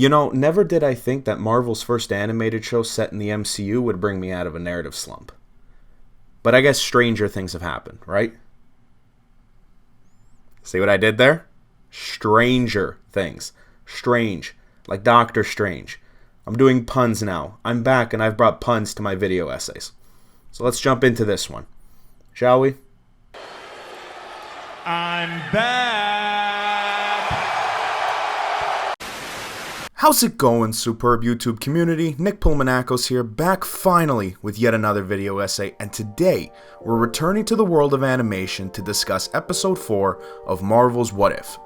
Never did I think that Marvel's first animated show set in the MCU would bring me out of a narrative slump. But I guess stranger things have happened, right? See what I did there? Stranger things. Strange. Like Doctor Strange. I'm doing puns now. I'm back and I've brought puns to my video essays. So let's jump into this one. Shall we? I'm back! How's it going, superb YouTube community? Nick Pulmonacos here, back finally with yet another video essay, and today we're returning to the world of animation to discuss episode 4 of Marvel's What If.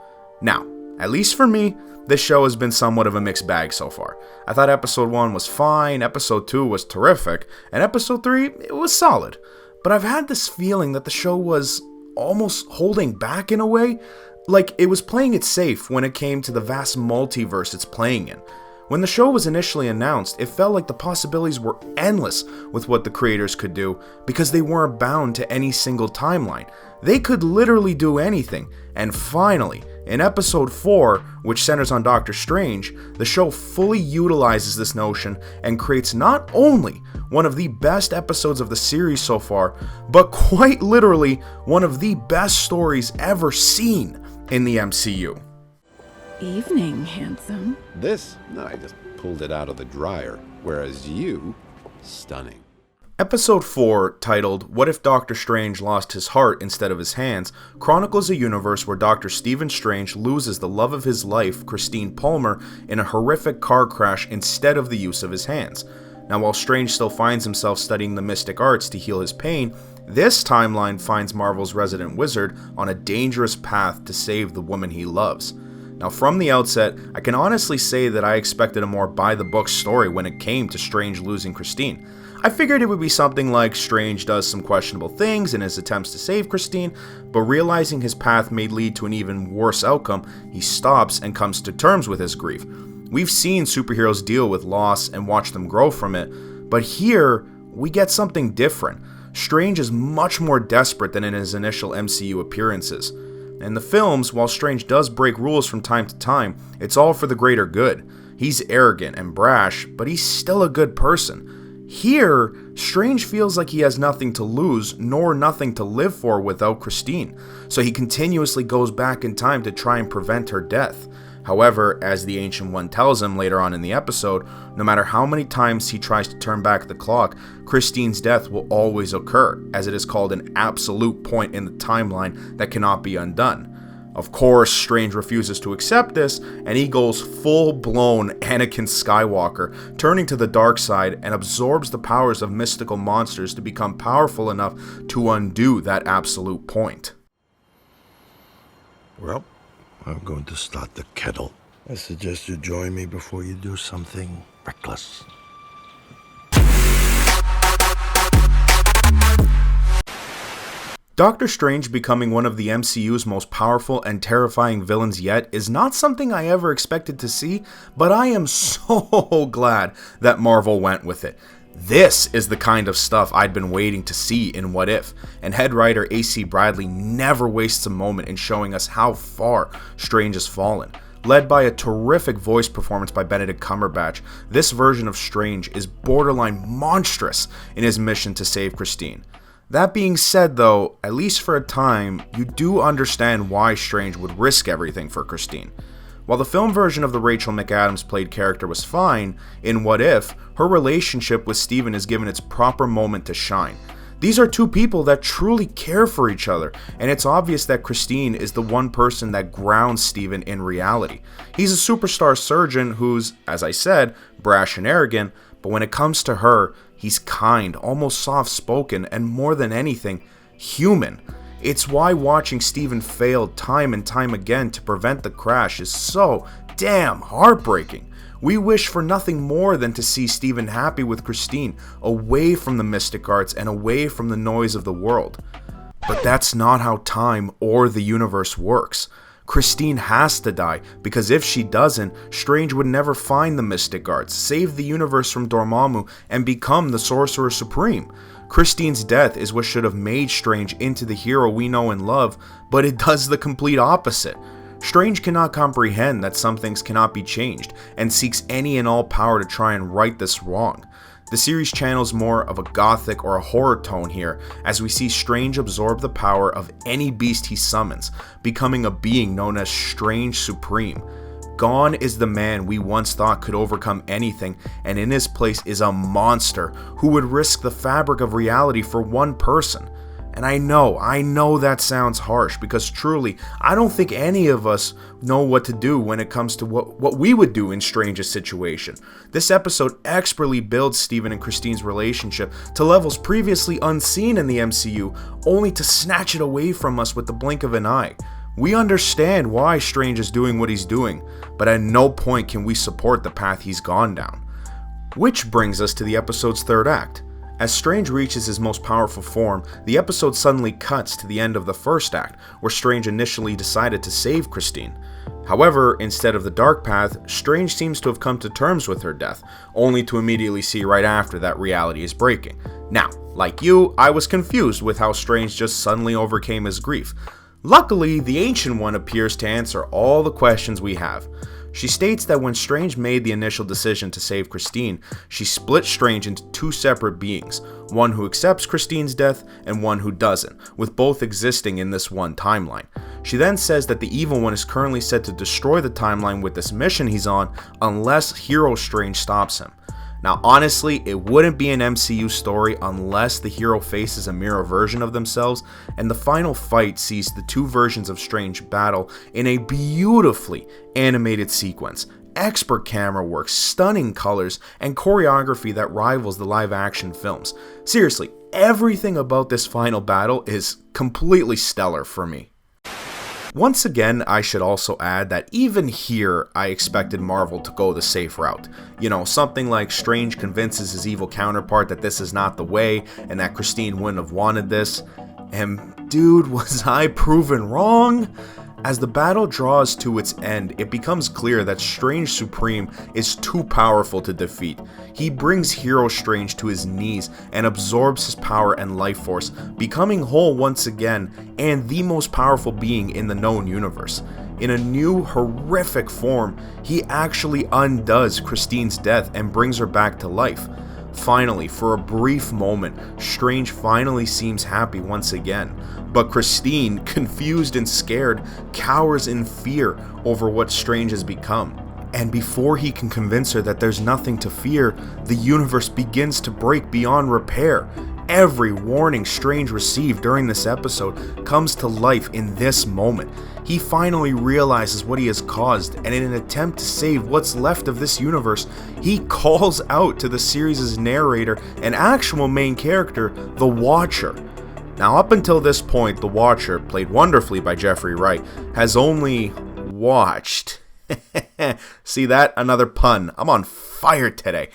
Now, at least for me, this show has been somewhat of a mixed bag so far. I thought episode 1 was fine, episode 2 was terrific, and episode 3, it was solid. But I've had this feeling that the show was almost holding back in a way, like it was playing it safe when it came to the vast multiverse it's playing in. When the show was initially announced, it felt like the possibilities were endless with what the creators could do because they weren't bound to any single timeline. They could literally do anything, and finally, in episode 4, which centers on Doctor Strange, the show fully utilizes this notion and creates not only one of the best episodes of the series so far, but quite literally one of the best stories ever seen in the MCU. Evening, handsome. This? No, I just pulled it out of the dryer. Whereas you, stunning. Episode 4, titled What If Doctor Strange Lost His Heart Instead of His Hands, chronicles a universe where Dr. Stephen Strange loses the love of his life, Christine Palmer, in a horrific car crash instead of the use of his hands. Now, while Strange still finds himself studying the mystic arts to heal his pain, this timeline finds Marvel's resident wizard on a dangerous path to save the woman he loves. Now, from the outset, I can honestly say that I expected a more by-the-book story when it came to Strange losing Christine. I figured it would be something like Strange does some questionable things in his attempts to save Christine, but realizing his path may lead to an even worse outcome, he stops and comes to terms with his grief. We've seen superheroes deal with loss and watch them grow from it, but here, we get something different. Strange is much more desperate than in his initial MCU appearances. In the films, while Strange does break rules from time to time, it's all for the greater good. He's arrogant and brash, but he's still a good person. Here, Strange feels like he has nothing to lose, nor nothing to live for without Christine, so he continuously goes back in time to try and prevent her death. However, as the Ancient One tells him later on in the episode, no matter how many times he tries to turn back the clock, Christine's death will always occur, as it is called an absolute point in the timeline that cannot be undone. Of course, Strange refuses to accept this, and he goes full-blown Anakin Skywalker, turning to the dark side and absorbs the powers of mystical monsters to become powerful enough to undo that absolute point. Well, I'm going to start the kettle. I suggest you join me before you do something reckless. Doctor Strange becoming one of the MCU's most powerful and terrifying villains yet is not something I ever expected to see, but I am so glad that Marvel went with it. This is the kind of stuff I'd been waiting to see in What If, and head writer A.C. Bradley never wastes a moment in showing us how far Strange has fallen. Led by a terrific voice performance by Benedict Cumberbatch, this version of Strange is borderline monstrous in his mission to save Christine. That being said though, at least for a time, you do understand why Strange would risk everything for Christine. While the film version of the Rachel McAdams played character was fine, in What If, her relationship with Steven is given its proper moment to shine. These are two people that truly care for each other, and it's obvious that Christine is the one person that grounds Steven in reality. He's a superstar surgeon who's, as I said, brash and arrogant, but when it comes to her, he's kind, almost soft-spoken, and more than anything, human. It's why watching Steven fail time and time again to prevent the crash is so damn heartbreaking. We wish for nothing more than to see Steven happy with Christine, away from the mystic arts and away from the noise of the world. But that's not how time or the universe works. Christine has to die, because if she doesn't, Strange would never find the mystic arts, save the universe from Dormammu, and become the Sorcerer Supreme. Christine's death is what should have made Strange into the hero we know and love, but it does the complete opposite. Strange cannot comprehend that some things cannot be changed, and seeks any and all power to try and right this wrong. The series channels more of a gothic or a horror tone here, as we see Strange absorb the power of any beast he summons, becoming a being known as Strange Supreme. Gone is the man we once thought could overcome anything, and in his place is a monster who would risk the fabric of reality for one person. And I know that sounds harsh, because truly, I don't think any of us know what to do when it comes to what we would do in Strange's situation. This episode expertly builds Steven and Christine's relationship to levels previously unseen in the MCU, only to snatch it away from us with the blink of an eye. We understand why Strange is doing what he's doing, but at no point can we support the path he's gone down. Which brings us to the episode's third act. As Strange reaches his most powerful form, the episode suddenly cuts to the end of the first act, where Strange initially decided to save Christine. However, instead of the dark path, Strange seems to have come to terms with her death, only to immediately see right after that reality is breaking. Now, like you, I was confused with how Strange just suddenly overcame his grief. Luckily, the Ancient One appears to answer all the questions we have. She states that when Strange made the initial decision to save Christine, she split Strange into two separate beings, one who accepts Christine's death and one who doesn't, with both existing in this one timeline. She then says that the Evil One is currently set to destroy the timeline with this mission he's on, unless Hero Strange stops him. Now honestly, it wouldn't be an MCU story unless the hero faces a mirror version of themselves, and the final fight sees the two versions of Strange battle in a beautifully animated sequence. Expert camera work, stunning colors, and choreography that rivals the live action films. Seriously, everything about this final battle is completely stellar for me. Once again, I should also add that even here, I expected Marvel to go the safe route. You know, something like Strange convinces his evil counterpart that this is not the way, and that Christine wouldn't have wanted this. And dude, was I proven wrong? As the battle draws to its end, it becomes clear that Strange Supreme is too powerful to defeat. He brings Hero Strange to his knees and absorbs his power and life force, becoming whole once again and the most powerful being in the known universe. In a new, horrific form, he actually undoes Christine's death and brings her back to life. Finally, for a brief moment, Strange finally seems happy once again, but Christine, confused and scared, cowers in fear over what Strange has become. And before he can convince her that there's nothing to fear, the universe begins to break beyond repair. Every warning Strange received during this episode comes to life in this moment. He finally realizes what he has caused, and in an attempt to save what's left of this universe, he calls out to the series' narrator and actual main character, the Watcher. Now, up until this point, the Watcher, played wonderfully by Jeffrey Wright, has only watched. See that? Another pun. I'm on fire today.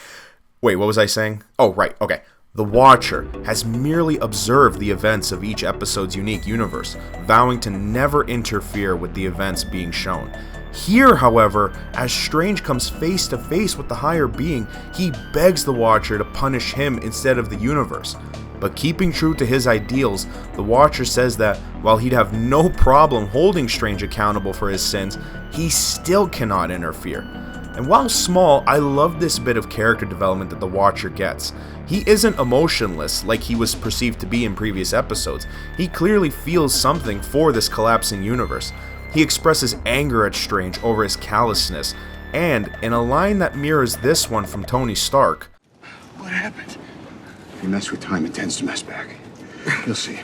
Wait, what was I saying? Oh, right, okay. The Watcher has merely observed the events of each episode's unique universe, vowing to never interfere with the events being shown. Here, however, as Strange comes face to face with the higher being, he begs the Watcher to punish him instead of the universe. But keeping true to his ideals, the Watcher says that while he'd have no problem holding Strange accountable for his sins, he still cannot interfere. And while small, I love this bit of character development that the Watcher gets. He isn't emotionless like he was perceived to be in previous episodes. He clearly feels something for this collapsing universe. He expresses anger at Strange over his callousness, and in a line that mirrors this one from Tony Stark, "What happened? You mess with time, it tends to mess back. You'll see."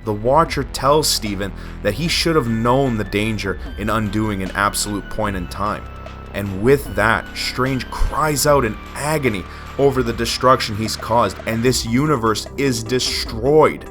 the Watcher tells Steven that he should have known the danger in undoing an absolute point in time. And with that, Strange cries out in agony over the destruction he's caused, and this universe is destroyed.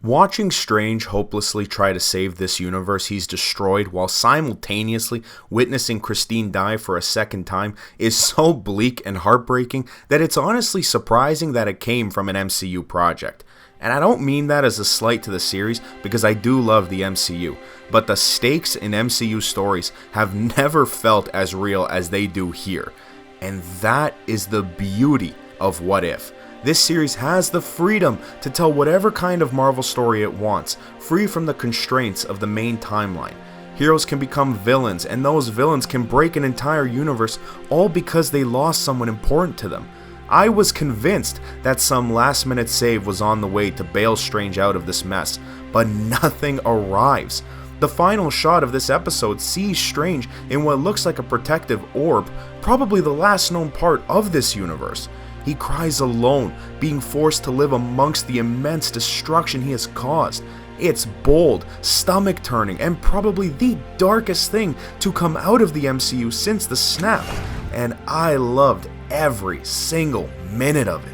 Watching Strange hopelessly try to save this universe he's destroyed while simultaneously witnessing Christine die for a second time is so bleak and heartbreaking that it's honestly surprising that it came from an MCU project. And I don't mean that as a slight to the series, because I do love the MCU, but the stakes in MCU stories have never felt as real as they do here. And that is the beauty of What If. This series has the freedom to tell whatever kind of Marvel story it wants, free from the constraints of the main timeline. Heroes can become villains, and those villains can break an entire universe all because they lost someone important to them. I was convinced that some last-minute save was on the way to bail Strange out of this mess, but nothing arrives. The final shot of this episode sees Strange in what looks like a protective orb, probably the last known part of this universe. He cries alone, being forced to live amongst the immense destruction he has caused. It's bold, stomach-turning, and probably the darkest thing to come out of the MCU since the snap, and I loved every single minute of it.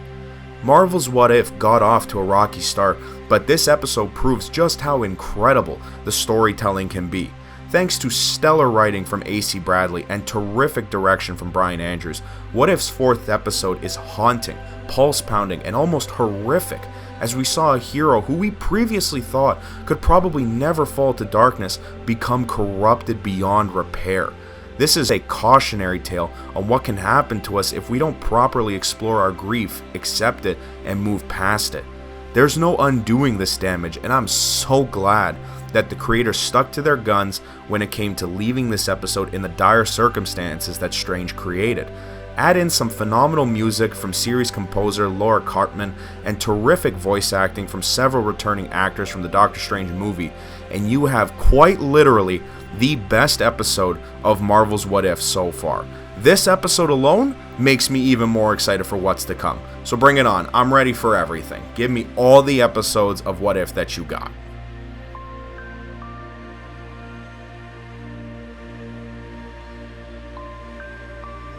Marvel's What If got off to a rocky start, but this episode proves just how incredible the storytelling can be. Thanks to stellar writing from A.C. Bradley and terrific direction from Brian Andrews, What If's 4th episode is haunting, pulse-pounding, and almost horrific, as we saw a hero who we previously thought could probably never fall to darkness become corrupted beyond repair. This is a cautionary tale on what can happen to us if we don't properly explore our grief, accept it, and move past it. There's no undoing this damage, and I'm so glad that the creators stuck to their guns when it came to leaving this episode in the dire circumstances that Strange created. Add in some phenomenal music from series composer Laura Cartman and terrific voice acting from several returning actors from the Doctor Strange movie, and you have quite literally the best episode of Marvel's What If so far. This episode alone makes me even more excited for what's to come. So bring it on, I'm ready for everything. Give me all the episodes of What If that you got.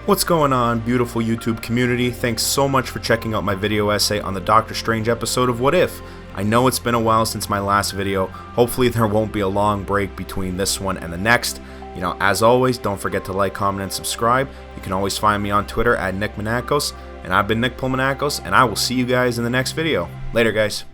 What's going on, beautiful YouTube community? Thanks so much for checking out my video essay on the Doctor Strange episode of What If. I know it's been a while since my last video. Hopefully there won't be a long break between this one and the next. As always, don't forget to like, comment, and subscribe. You can always find me on Twitter at Nick Manakos, and I've been Nick Pulmanakos, and I will see you guys in the next video. Later, guys.